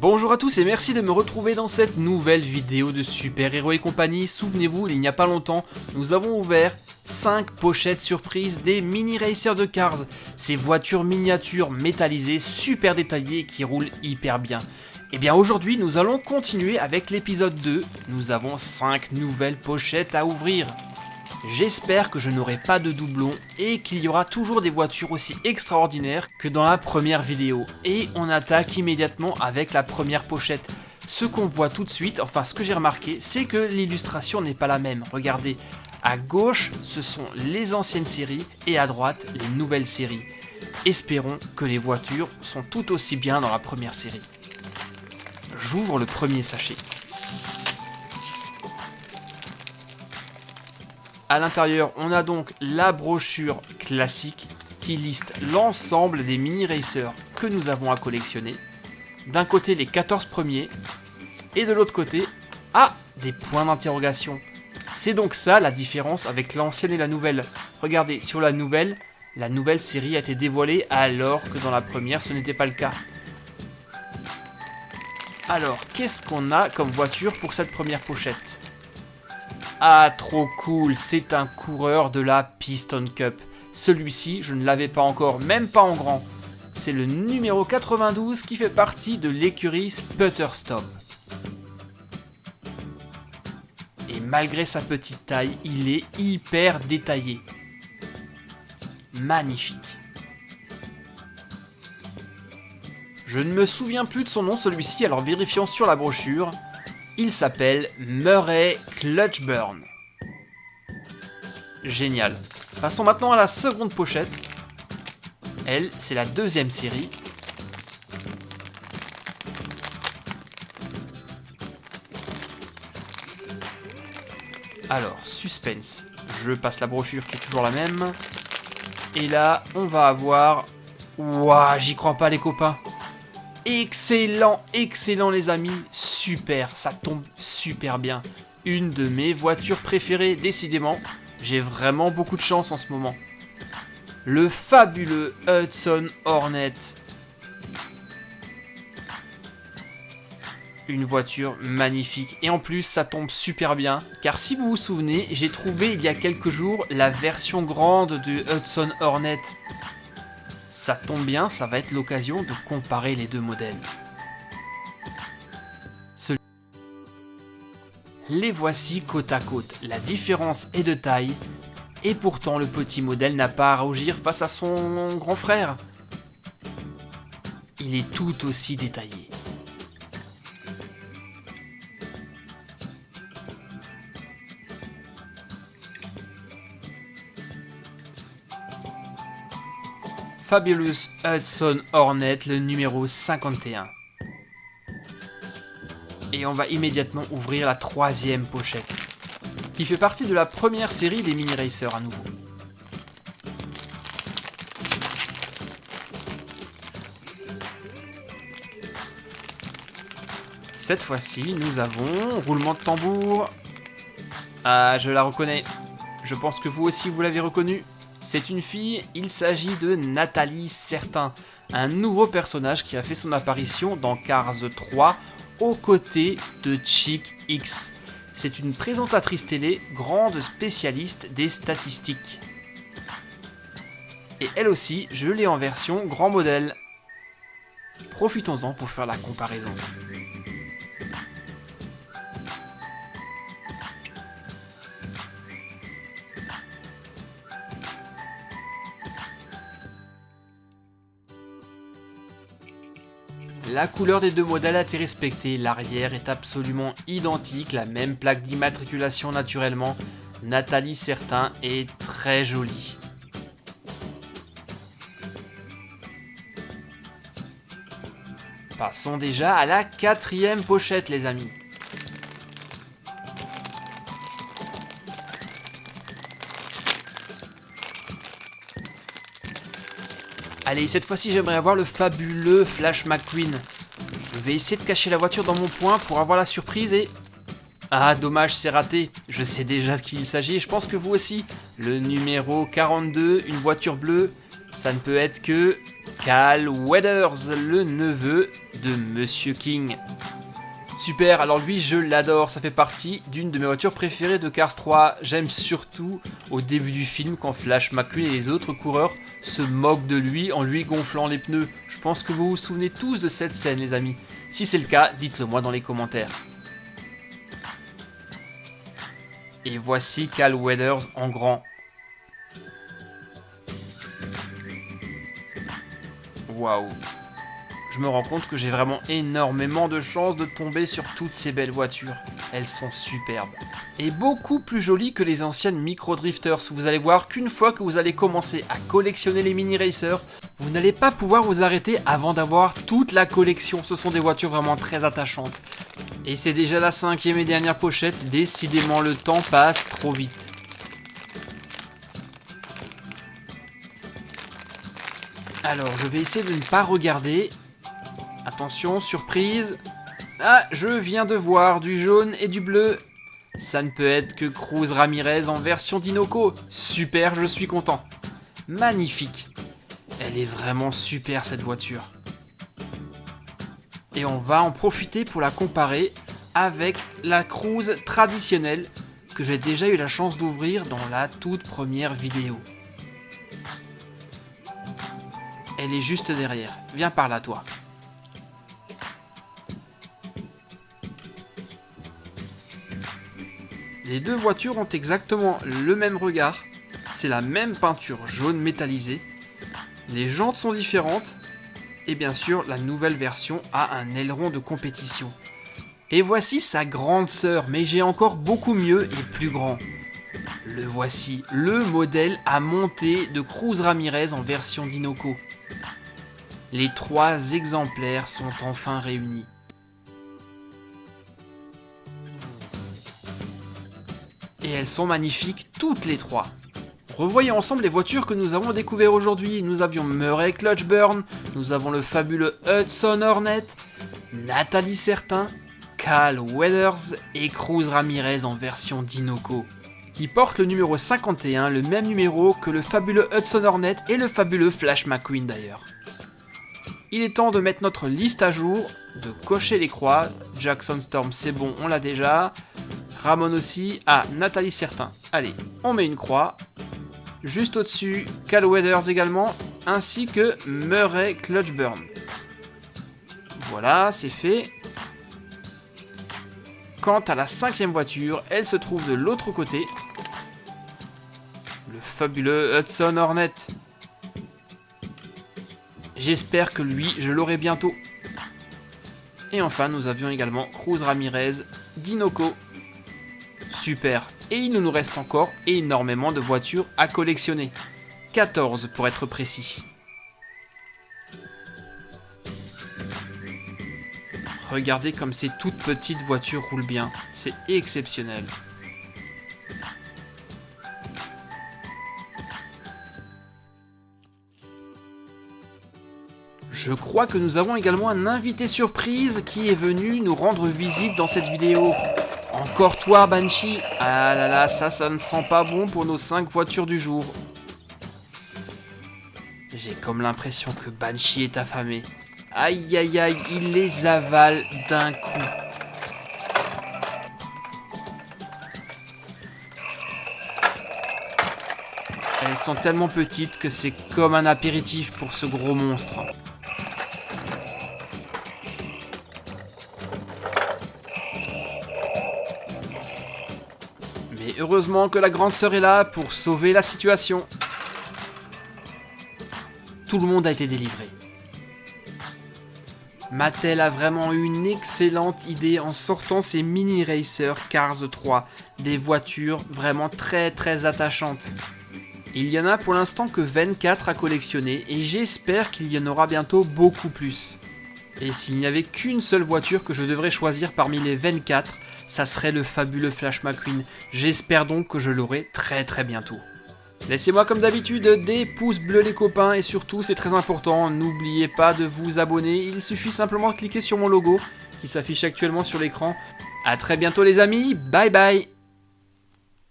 Bonjour à tous et merci de me retrouver dans cette nouvelle vidéo de Super Héros et compagnie. Souvenez-vous, il n'y a pas longtemps, nous avons ouvert 5 pochettes surprises des mini racers de Cars. Ces voitures miniatures métallisées super détaillées qui roulent hyper bien. Et bien aujourd'hui, nous allons continuer avec l'épisode 2. Nous avons 5 nouvelles pochettes à ouvrir. J'espère que je n'aurai pas de doublons et qu'il y aura toujours des voitures aussi extraordinaires que dans la première vidéo. Et on attaque immédiatement avec la première pochette. Ce qu'on voit tout de suite, enfin ce que j'ai remarqué, c'est que l'illustration n'est pas la même. Regardez, à gauche ce sont les anciennes séries et à droite les nouvelles séries. Espérons que les voitures sont tout aussi bien dans la première série. J'ouvre le premier sachet. À l'intérieur, on a donc la brochure classique qui liste l'ensemble des mini racers que nous avons à collectionner. D'un côté, les 14 premiers, et de l'autre côté, des points d'interrogation. C'est donc ça la différence avec l'ancienne et la nouvelle. Regardez, sur la nouvelle série a été dévoilée alors que dans la première, ce n'était pas le cas. Alors, qu'est-ce qu'on a comme voiture pour cette première pochette ? Ah, trop cool, c'est un coureur de la Piston Cup. Celui-ci, je ne l'avais pas encore, même pas en grand. C'est le numéro 92 qui fait partie de l'écurie Sputterstop. Et malgré sa petite taille, il est hyper détaillé. Magnifique. Je ne me souviens plus de son nom celui-ci, alors vérifions sur la brochure. Il s'appelle Murray Clutchburn. Génial. Passons maintenant à la seconde pochette. Elle, c'est la deuxième série. Alors, suspense. Je passe la brochure qui est toujours la même. Et là, on va avoir... Ouah, j'y crois pas les copains. Excellent, excellent les amis. Super, ça tombe super bien. Une de mes voitures préférées, décidément. J'ai vraiment beaucoup de chance en ce moment. Le fabuleux Hudson Hornet. Une voiture magnifique. Et en plus, ça tombe super bien. Car si vous vous souvenez, j'ai trouvé il y a quelques jours la version grande du Hudson Hornet. Ça tombe bien, ça va être l'occasion de comparer les deux modèles. Les voici côte à côte, la différence est de taille, et pourtant le petit modèle n'a pas à rougir face à son grand frère. Il est tout aussi détaillé. Fabulous Hudson Hornet, le numéro 51. Et on va immédiatement ouvrir la troisième pochette, qui fait partie de la première série des mini racers à nouveau. Cette fois-ci, nous avons roulement de tambour. Ah, je la reconnais. Je pense que vous aussi vous l'avez reconnue. C'est une fille, il s'agit de Nathalie Certain, un nouveau personnage qui a fait son apparition dans Cars 3 aux côtés de Chick X. C'est une présentatrice télé, grande spécialiste des statistiques. Et elle aussi, je l'ai en version grand modèle. Profitons-en pour faire la comparaison. La couleur des deux modèles a été respectée, l'arrière est absolument identique, la même plaque d'immatriculation naturellement. Nathalie Certain est très jolie. Passons déjà à la quatrième pochette les amis. Allez, cette fois-ci j'aimerais avoir le fabuleux Flash McQueen. Je vais essayer de cacher la voiture dans mon coin pour avoir la surprise et... Ah, dommage, c'est raté. Je sais déjà de qui il s'agit et je pense que vous aussi. Le numéro 42, une voiture bleue, ça ne peut être que... Cal Weathers, le neveu de Monsieur King. Super, alors lui je l'adore, ça fait partie d'une de mes voitures préférées de Cars 3. J'aime surtout au début du film quand Flash McQueen et les autres coureurs se moquent de lui en lui gonflant les pneus. Je pense que vous vous souvenez tous de cette scène les amis. Si c'est le cas, dites-le moi dans les commentaires. Et voici Cal Weathers en grand. Waouh! Je me rends compte que j'ai vraiment énormément de chance de tomber sur toutes ces belles voitures. Elles sont superbes. Et beaucoup plus jolies que les anciennes Micro Drifters. Vous allez voir qu'une fois que vous allez commencer à collectionner les mini racers, vous n'allez pas pouvoir vous arrêter avant d'avoir toute la collection. Ce sont des voitures vraiment très attachantes. Et c'est déjà la 5e et dernière pochette. Décidément le temps passe trop vite. Alors je vais essayer de ne pas regarder. Attention, surprise. Ah, je viens de voir du jaune et du bleu. Ça ne peut être que Cruz Ramirez en version Dinoco. Super, je suis content. Magnifique. Elle est vraiment super cette voiture. Et on va en profiter pour la comparer avec la Cruz traditionnelle que j'ai déjà eu la chance d'ouvrir dans la toute première vidéo. Elle est juste derrière. Viens par là toi. Les deux voitures ont exactement le même regard, c'est la même peinture jaune métallisée, les jantes sont différentes, et bien sûr la nouvelle version a un aileron de compétition. Et voici sa grande sœur, mais j'ai encore beaucoup mieux et plus grand. Le voici, le modèle à monter de Cruz Ramirez en version Dinoco. Les 3 exemplaires sont enfin réunis. Et elles sont magnifiques toutes les 3. Revoyons ensemble les voitures que nous avons découvertes aujourd'hui. Nous avions Murray Clutchburn, nous avons le fabuleux Hudson Hornet, Nathalie Certain, Cal Weathers et Cruz Ramirez en version Dinoco, qui porte le numéro 51, le même numéro que le fabuleux Hudson Hornet et le fabuleux Flash McQueen d'ailleurs. Il est temps de mettre notre liste à jour, de cocher les croix. Jackson Storm c'est bon, on l'a déjà. Ramon aussi. Ah, Nathalie Certain. Allez, on met une croix. Juste au-dessus, Cal Weathers également, ainsi que Murray Clutchburn. Voilà, c'est fait. Quant à la 5e voiture, elle se trouve de l'autre côté. Le fabuleux Hudson Hornet. J'espère que lui, je l'aurai bientôt. Et enfin, nous avions également Cruz Ramirez, Dinoco. Super. Et il nous reste encore énormément de voitures à collectionner. 14 pour être précis. Regardez comme ces toutes petites voitures roulent bien. C'est exceptionnel. Je crois que nous avons également un invité surprise qui est venu nous rendre visite dans cette vidéo. Encore toi, Banshee. Ah là là, ça ne sent pas bon pour nos 5 voitures du jour. J'ai comme l'impression que Banshee est affamé. Aïe aïe aïe, il les avale d'un coup. Elles sont tellement petites que c'est comme un apéritif pour ce gros monstre. Mais heureusement que la grande sœur est là pour sauver la situation. Tout le monde a été délivré. Mattel a vraiment eu une excellente idée en sortant ces mini racers Cars 3. Des voitures vraiment très attachantes. Il y en a pour l'instant que 24 à collectionner et j'espère qu'il y en aura bientôt beaucoup plus. Et s'il n'y avait qu'une seule voiture que je devrais choisir parmi les 24, ça serait le fabuleux Flash McQueen. J'espère donc que je l'aurai très bientôt. Laissez-moi comme d'habitude des pouces bleus les copains et surtout c'est très important, n'oubliez pas de vous abonner, il suffit simplement de cliquer sur mon logo qui s'affiche actuellement sur l'écran. A très bientôt les amis, bye bye.